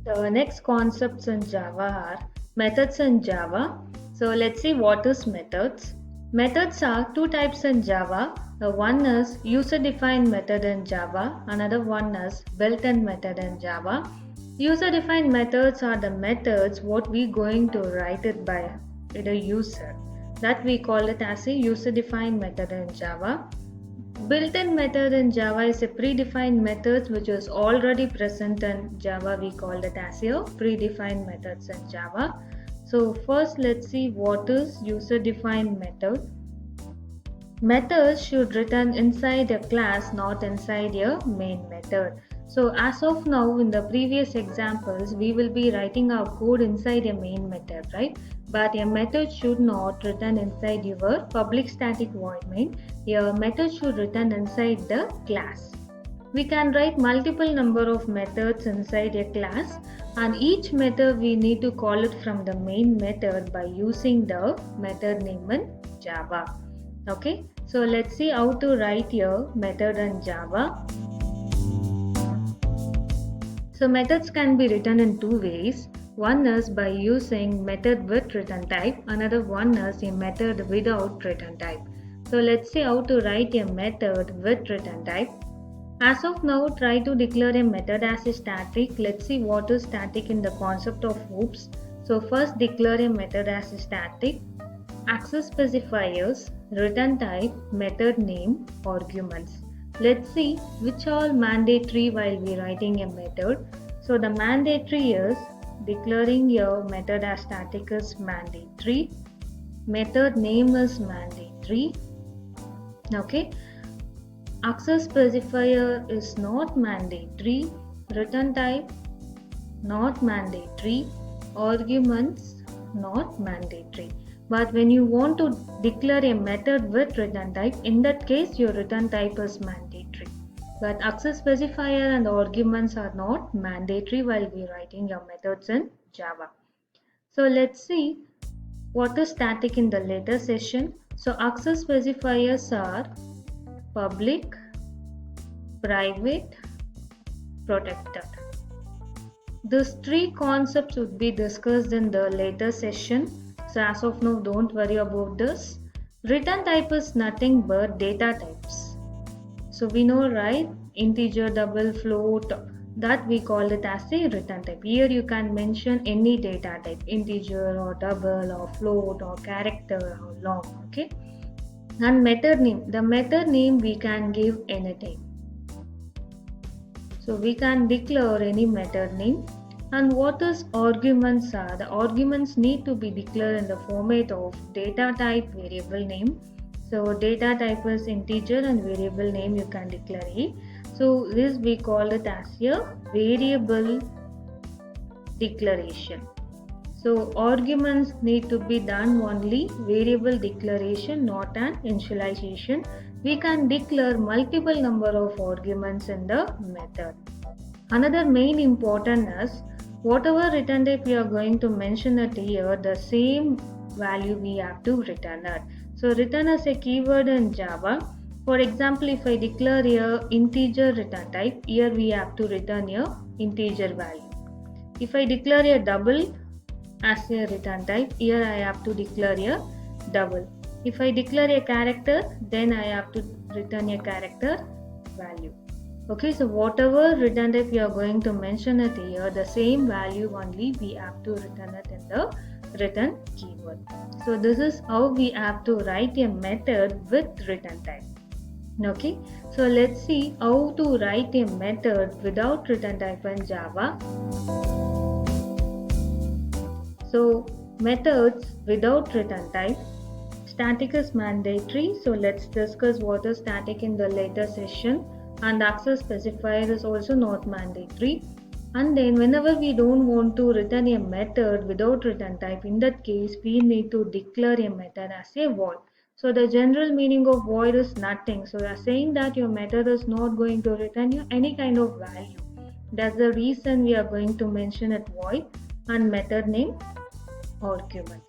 The next concepts in Java are methods in Java. So let's see what is methods. Methods are two types in Java. One is user-defined method in Java. Another one is built-in method in Java. User-defined methods are the methods what we going to write it by the user. That we call it as a user-defined method in Java. Built-in method in Java is a predefined method which is already present in Java. We call it as a predefined methods in Java. So first let's see what is user-defined method. Methods should return inside a class, not inside a main method. So as of now, in the previous examples, we will be writing our code inside a main method, right? But a method should not return inside your public static void main. Your method should return inside the class. We can write multiple number of methods inside a class, and each method we need to call it from the main method by using the method name in Java. Okay, so let's see how to write your method in Java. So methods can be written in two ways. One is by using method with return type, another one is a method without return type. So let's see how to write a method with return type. As of now, try to declare a method as a static. Let's see what is static in the concept of hoops. So first declare a method as a static. Access specifiers, return type, method name, arguments. Let's see which are mandatory while we writing a method. So the mandatory is declaring your method as static is mandatory. Method name is mandatory. Okay. Access specifier is not mandatory. Return type not mandatory. Arguments not mandatory. But when you want to declare a method with return type, in that case your return type is mandatory. But access specifier and arguments are not mandatory while we writing your methods in Java. So let's see what is static in the later session. So access specifiers are public, private, protected. These three concepts would be discussed in the later session. So as of now, don't worry about this. Return type is nothing but data types. So we know, right? Integer, double, float, that we call it as a return type. Here you can mention any data type, integer or double or float or character or long, okay? And method name. The method name we can give anything. So we can declare any method name. And what is arguments are? The arguments need to be declared in the format of data type, variable name. So data type is integer and variable name you can declare A. So this we call it as a variable declaration. So arguments need to be done only variable declaration, not an initialization. We can declare multiple number of arguments in the method. Another main important is whatever return type we are going to mention it here, the same value we have to return it. So return as a keyword in Java. For example, if I declare here integer return type, here we have to return here integer value. If I declare a double as a return type, here I have to declare a double. If I declare a character, then I have to return a character value. Okay, so whatever return type you are going to mention it here, the same value only we have to return it in the return keyword. So this is how we have to write a method with return type. Okay, so let's see how to write a method without return type in Java. So methods without return type. Static is mandatory. So let's discuss what is static in the later session. And access specifier is also not mandatory. And then whenever we don't want to return a method without return type, in that case we need to declare a method as a void. So the general meaning of void is nothing. So we are saying that your method is not going to return you any kind of value. That's the reason we are going to mention it void and method name arguments.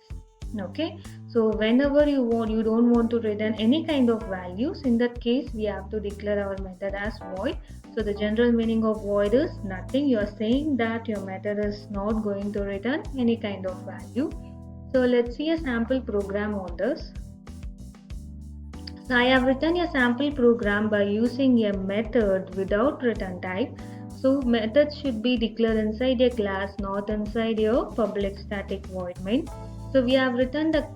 Okay, so whenever you don't want to return any kind of values, in that case we have to declare our method as void So the general meaning of void is nothing. You are saying that your method is not going to return any kind of value. So let's see a sample program on this. So I have written a sample program by using a method without return type. So methods should be declared inside a class, not inside your public static void main. So we have written the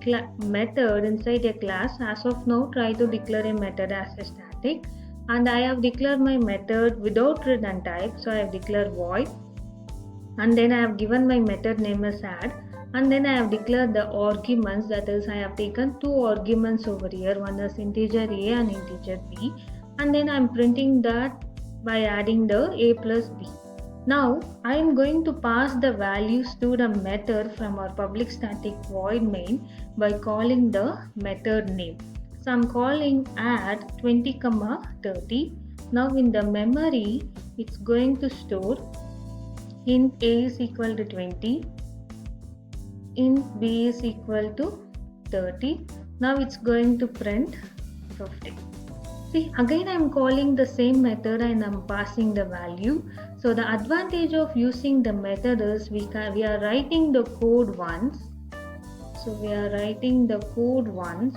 method inside a class. As of now, try to declare a method as a static. And I have declared my method without return type. So I have declared void. And then I have given my method name as add. And then I have declared the arguments, that is I have taken two arguments over here, one is integer a and integer b, and then I am printing that by adding the a plus b. Now I am going to pass the values to the method from our public static void main by calling the method name. So I am calling add 20, 30. Now in the memory it's going to store int a is equal to 20, int b is equal to 30. Now it's going to print 50. See, again I am calling the same method and I am passing the value. So the advantage of using the method is we are writing the code once. So we are writing the code once,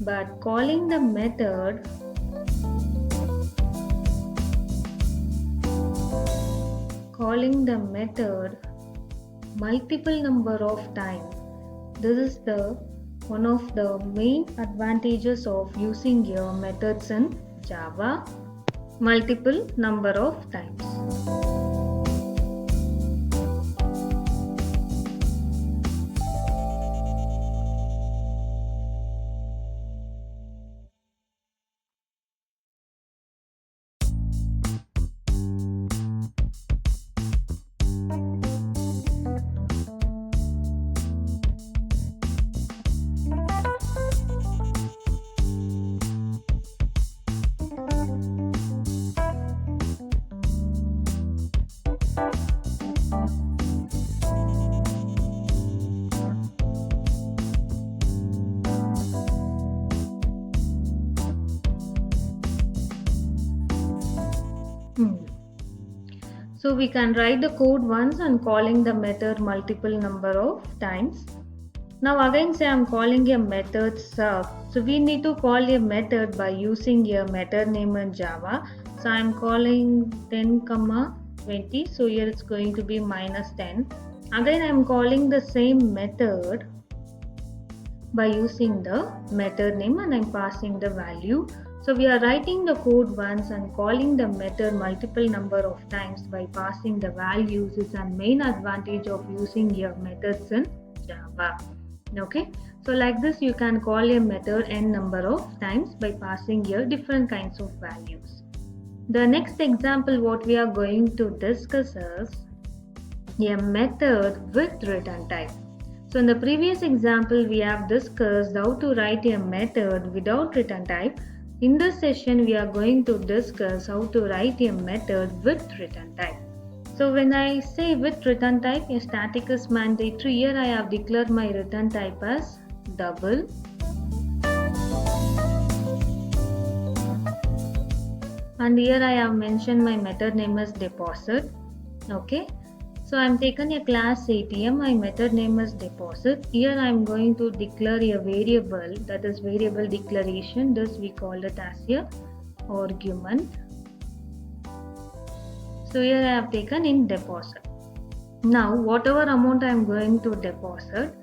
but calling the method multiple number of times. This is one of the main advantages of using your methods in Java, multiple number of times. So we can write the code once and calling the method multiple number of times. Now again say I am calling a method sub. So we need to call a method by using a method name in Java. So I am calling 10, 20. So here it's going to be minus 10. Again I am calling the same method by using the method name and I am passing the value. So we are writing the code once and calling the method multiple number of times by passing the values is a main advantage of using your methods in Java. Okay, so like this you can call a method n number of times by passing your different kinds of values. The next example what we are going to discuss is a method with return type. So in the previous example we have discussed how to write a method without return type. In this session, we are going to discuss how to write a method with return type. So when I say with return type, a static is mandatory. Here I have declared my return type as double. And here I have mentioned my method name as deposit. Okay. So I am taken a class ATM, my method name is deposit. Here I am going to declare a variable, that is variable declaration. This we call it as a argument. So here I have taken in deposit. Now whatever amount I am going to deposit,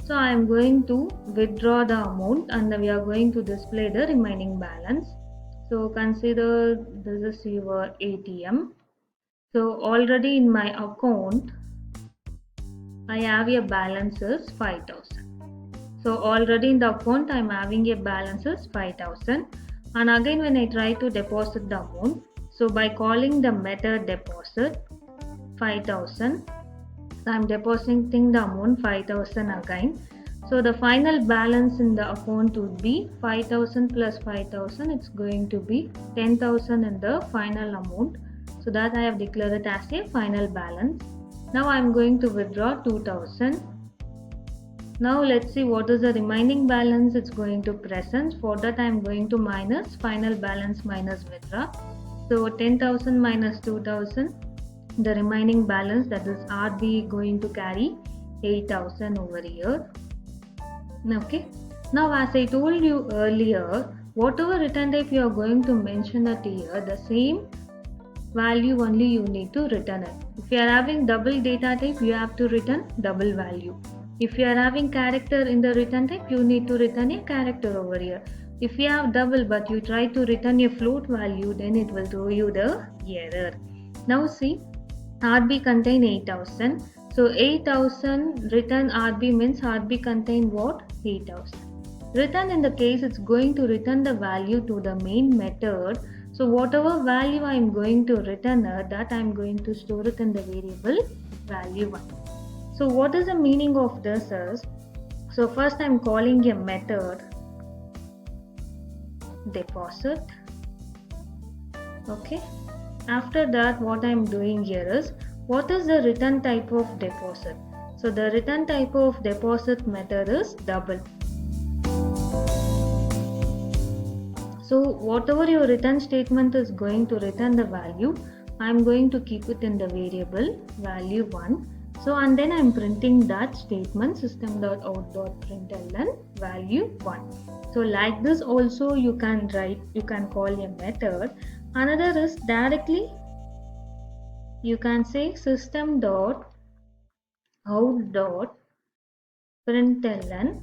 so I am going to withdraw the amount and we are going to display the remaining balance. So consider this is your ATM. So already in my account, I have a balance is 5,000. So already in the account, I am having a balance is 5,000. And again when I try to deposit the amount, so by calling the method deposit 5,000, so I am depositing the amount 5,000 again. So the final balance in the account would be 5,000 plus 5,000. It's going to be 10,000 in the final amount. So that I have declared it as a final balance. Now I am going to withdraw 2,000. Now let's see what is the remaining balance it's going to present. For that I am going to minus final balance minus withdraw. So 10,000 minus 2,000, the remaining balance, that is RB going to carry 8,000 over here. Okay. Now as I told you earlier, whatever return type you are going to mention at here, the same value only you need to return it. If you are having double data type, you have to return double value. If you are having character in the return type, you need to return a character over here. If you have double but you try to return a float value, then it will throw you the error. Now see, RB contain 8,000. So 8,000 return RB means RB contain what? 8,000. Return in the case it's going to return the value to the main method. So whatever value I am going to return that I am going to store it in the variable value 1. So what is the meaning of this is, so first I am calling a method deposit. Okay. After that what I am doing here is, what is the return type of deposit? So the return type of deposit method is double. So whatever your return statement is going to return the value, I am going to keep it in the variable value 1. So and then I am printing that statement system.out.println value 1. So like this also you can write, you can call a method. Another is directly you can say system.out.println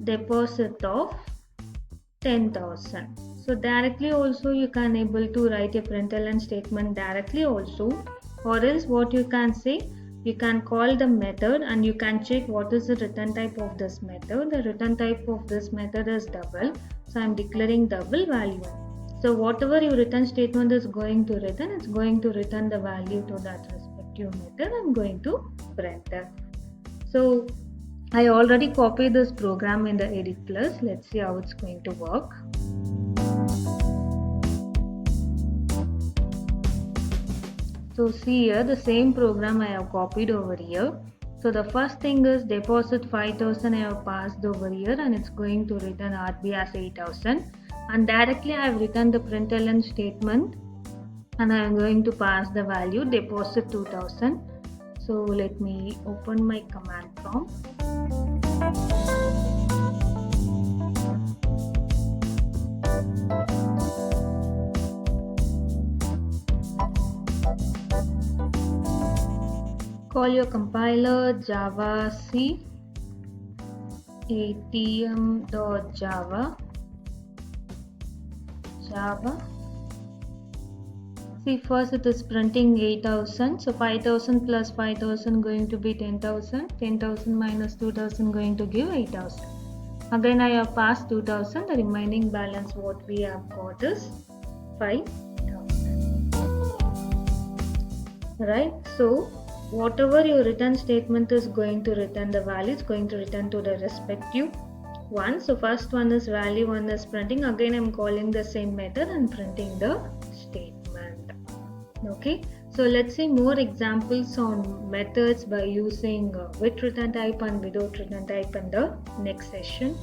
deposit of 10,000. So directly also you can able to write a println statement directly also, or else what you can say, you can call the method and you can check what is the return type of this method. The return type of this method is double, so I am declaring double value. So whatever your return statement is going to return, it's going to return the value to that respective method. I'm going to print it. So I already copied this program in the Edit Plus. Let's see how it's going to work. So see here, the same program I have copied over here. So the first thing is deposit 5,000 I have passed over here and it's going to return RB as 8,000. And directly I have written the println statement and I am going to pass the value deposit 2,000. So let me open my command prompt. Call your compiler Java C atm.java Java. See, first it is printing 8,000. So 5,000 plus 5,000 going to be 10,000. 10,000 minus 2,000 going to give 8,000. Again I have passed 2,000. The remaining balance what we have got is 5,000. Right. So whatever your return statement is going to return, the value is going to return to the respective one. So first one is value 1 is printing. Again I am calling the same method and printing the statement. Okay, so let's see more examples on methods by using with return type and without return type in the next session.